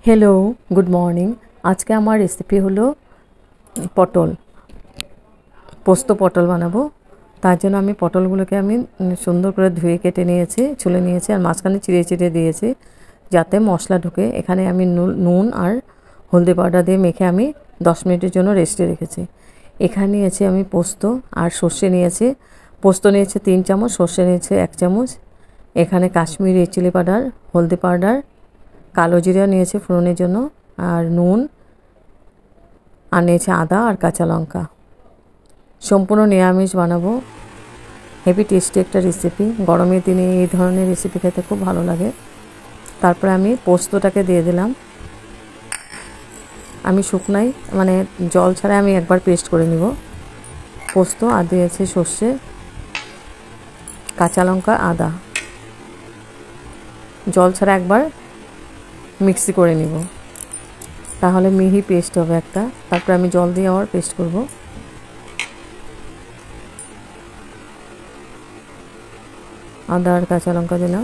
Hello good morning. आज के आमार रेसिपि हलो पटल पोस्तो पटल बानाबो। तार जोन्नो आमी पटलगुलोके आमी सुंदर करे धुए केटे निয়েছি, छुले निয়েছি और माঝখানে चिड़े चिड़े दिয়েছি যাতে মশলা ঢোকে। এখানে আমি নুন আর হলদি পাউডার দিয়ে মেখে আমি 10 মিনিটের জন্য রেস্টে রেখেছি। এখানে নিয়েছি আমি পোস্ত আর সরষে নিয়েছি। পোস্ত নিয়েছি 3 চামচ, সরষে নিয়েছি 1 চামচ। এখানে কাশ্মীরি চিলি পাউডার, হলদি পাউডার, কালো জিরা নিয়েছি ফোড়নের জন্য আর নুন আর নিয়েছি আদা আর কাঁচা লঙ্কা। সম্পূর্ণ নিরামিষ বানাবো। হেভি টেস্টি একটা রেসিপি। গরমের দিনে এই ধরনের রেসিপি খেতে খুব ভালো লাগে। তারপরে আমি পোস্তটাকে দিয়ে দিলাম। আমি শুকনাই মানে জল ছাড়া আমি একবার পেস্ট করে নিব পোস্ত। আর দিয়েছি সরষে, কাঁচা লঙ্কা, আদা। জল ছাড়া একবার মিক্সি করে নিব, তাহলে মিহি পেস্ট হবে একটা। তারপর আমি জল দিয়ে আবার পেস্ট করব। আদা আর কাঁচা লঙ্কা দিলাম।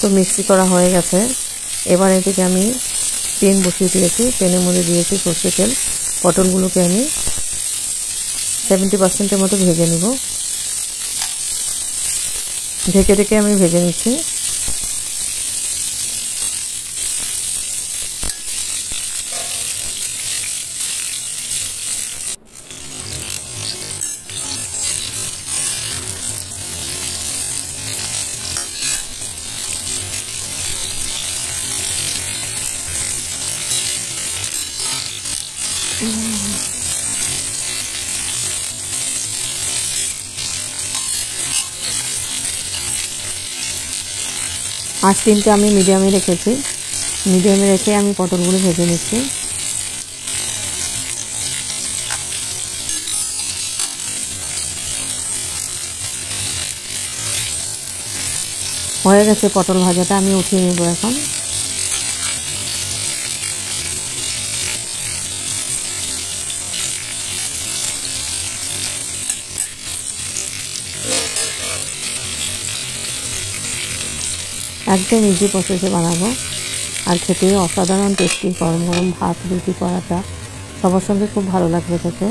তো মিক্সি করা হয়ে গেছে। এবার এদিকে আমি পেন বসিয়ে দিয়েছি। পেনের মধ্যে দিয়েছি সরষে তেল। পটলগুলোকে আমি 70% মতো ভেজে নিব। ঢেকে ঢেকে আমি ভেজে নিচ্ছি। আঁচ তিনটে আমি মিডিয়ামে রেখেছি। মিডিয়ামে রেখে আমি পটলগুলো ভেজে নিচ্ছি। হয়ে গেছে পটল ভাজাটা, আমি উঠিয়ে নেব এখন। একদম ইজি প্রসেসে বানাবো আর খেতে অসাধারণ টেস্টি। গরম গরম ভাত, রুটি, পরাটা সবার সঙ্গে খুব ভালো লাগবে খেতে।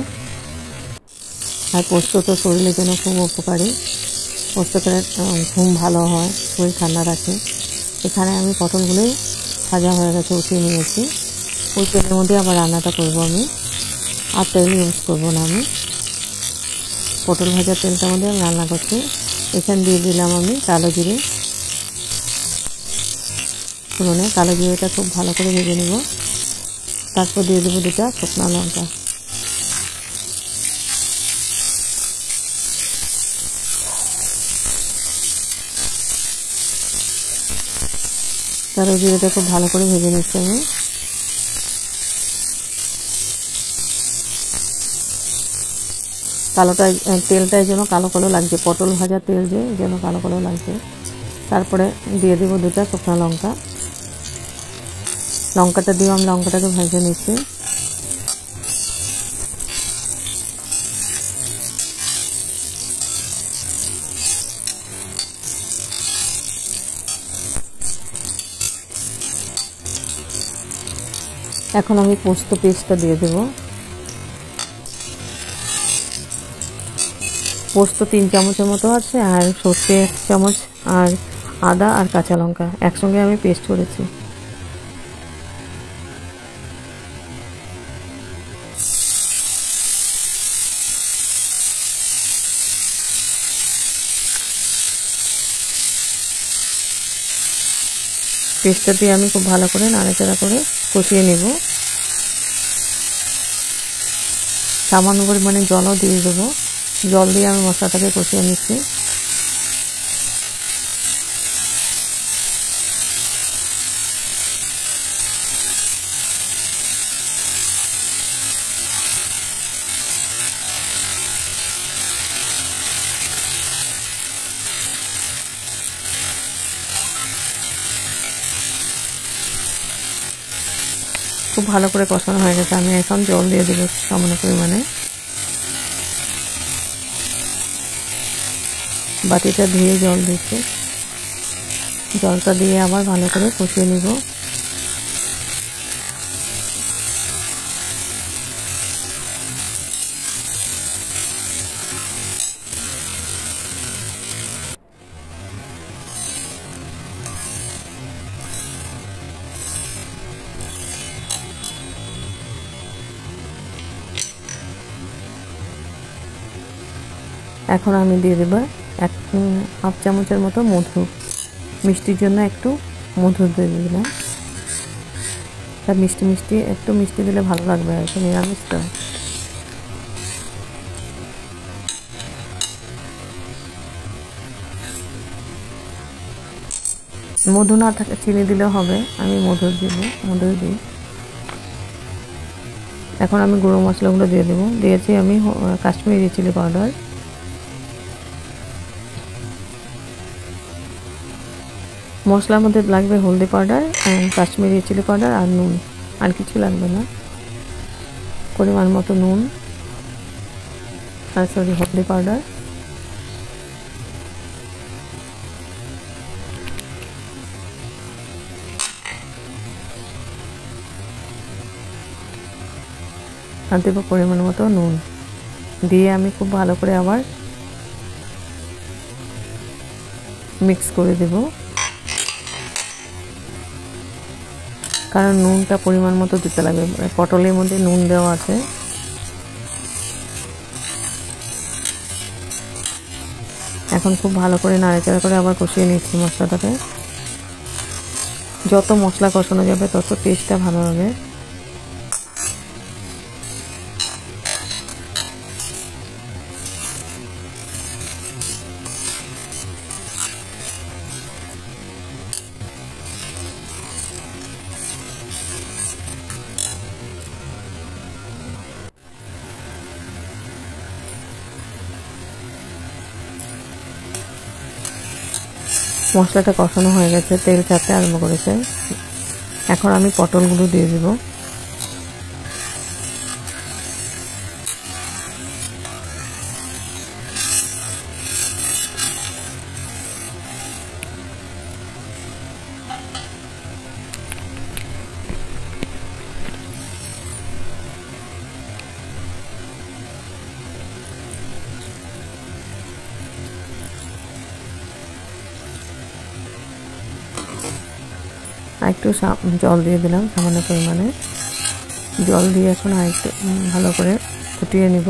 আর পোস্ত তো শরীরের জন্য খুব উপকারী। পোস্ত করে ঘুম ভালো হয়, শরীর ঠান্ডা রাখে। এখানে আমি পটলগুলো ভাজা হয়ে গেছে, উঠিয়ে নিয়েছি। ওই তেলের মধ্যে আবার রান্নাটা করব আমি। আর তেল ইউজ করব না আমি। পটল ভাজার তেলটার মধ্যে আমি রান্না করছি। এখানে দিয়ে দিলাম আমি কালো জিরে। ফোড়নে কালো জিরেটা খুব ভালো করে ভেজে নেব। তারপর দিয়ে দেবো 2টা শুকনো লঙ্কা। কালো জিরেটা খুব ভালো করে ভেজে নিচ্ছি আমি। কালোটা তেলটাই যেন কালো কালো লাগছে, পটল ভাজার তেল যে যেন কালো কালো লাগছে। তারপরে দিয়ে দেবো 2টা শুকনো লঙ্কা। লঙ্কাটা দিয়ে আমি লঙ্কাটাকে ভেজে নিচ্ছি। এখন আমি পোস্ত পেস্টটা দিয়ে দেব। পোস্ত 3 চামচের মতো আছে আর সরষে 1 চামচ আর আদা আর কাঁচা লঙ্কা একসঙ্গে আমি পেস্ট করেছি। পেস্টটা দিয়ে আমি খুব ভালো করে নাড়াচাড়া করে কষিয়ে নেব। সামান্য পরিমাণে জলও দিয়ে দেবো। জল দিয়ে আমি মশলাটাকে কষিয়ে নিচ্ছি। খুব ভালো করে কষানো হয়ে গেছে। আমি এখন জল দিয়ে দেবো সামান্য পরিমাণে। বাটিটা ধুয়ে জল দিচ্ছি, জলটা দিয়ে আবার ভালো করে কষিয়ে নিব। এখন আমি দিয়ে দেব হাফ চামচের মতো মধু, মিষ্টির জন্য একটু মধু দিয়ে দিলাম। তা মিষ্টি মিষ্টি একটু মিষ্টি দিলে ভালো লাগবে আর কি, নিরামিষটা। মধু না থাকে চিনি দিলেও হবে, আমি মধু দিই। এখন আমি গুঁড়ো মশলাগুলো দিয়ে দেবো। দিয়েছি আমি কাশ্মীরি চিলি পাউডার, মশলার মধ্যে লাগবে হলদি পাউডার, কাশ্মীরি চিলি পাউডার আর নুন, আর কিছু লাগবে না। পরিমাণ মতো নুন আর হলদি পাউডার, আর দেবো পরিমাণ মতো নুন। দিয়ে আমি খুব ভালো করে আবার মিক্স করে দেব, কারণ নুনটা পরিমাণ মতো দিতে লাগবে, পটলের মধ্যে নুন দেওয়া আছে। এখন খুব ভালো করে নাড়াচাড়া করে আবার কষিয়ে নিচ্ছি মশলাটাকে। যত মশলা কষানো যাবে তত টেস্টটা ভালো হবে। মশলাটা কষানো হয়ে গেছে, তেল ছাড়তে আরম্ভ করেছে। এখন আমি পটলগুলো দিয়ে দেব। একটু জল দিয়ে দিলাম, সামান্য পরিমাণে জল দিয়ে এখন আরেকটু ভালো করে ফুটিয়ে নিব।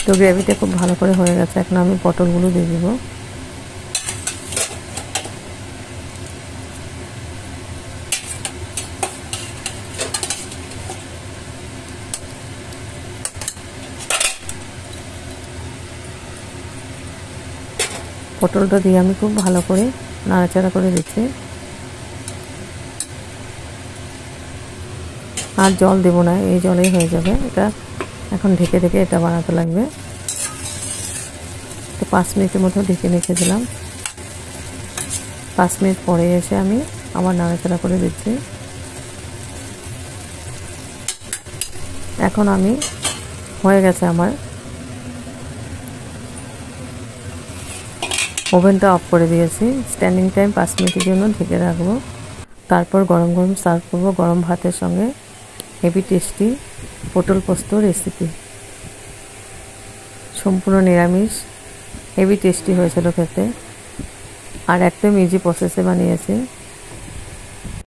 তো গ্রেভিটা খুব ভালো করে হয়ে গেছে। এখন আমি পটলগুলো দিয়ে দিব। পটলটা দিয়ে আমি খুব ভালো করে নাড়াচাড়া করে দিচ্ছি। আর জল দেব না, এই জলেই হয়ে যাবে এটা। এখন ঢেকে এটা বানাতে লাগবে। তো 5 মিনিটের মতো ঢেকে রেখে দিলাম। 5 মিনিট পরে এসে আমি আবার নাড়াচাড়া করে দিচ্ছি। এখন আমি হয়ে গেছে আমার। ওভেনটা অফ করে দিয়েছি। স্ট্যান্ডিং টাইম 5 মিনিটের জন্য ঢেকে রাখবো। তারপর গরম গরম সার্ভ করবো গরম ভাতের সঙ্গে। হেভি টেস্টি পটল পোস্ত রেসিপি, সম্পূর্ণ নিরামিষ, হেভি টেস্টি হয়েছিল খেতে, আর একদম ইজি প্রসেসে বানিয়েছি।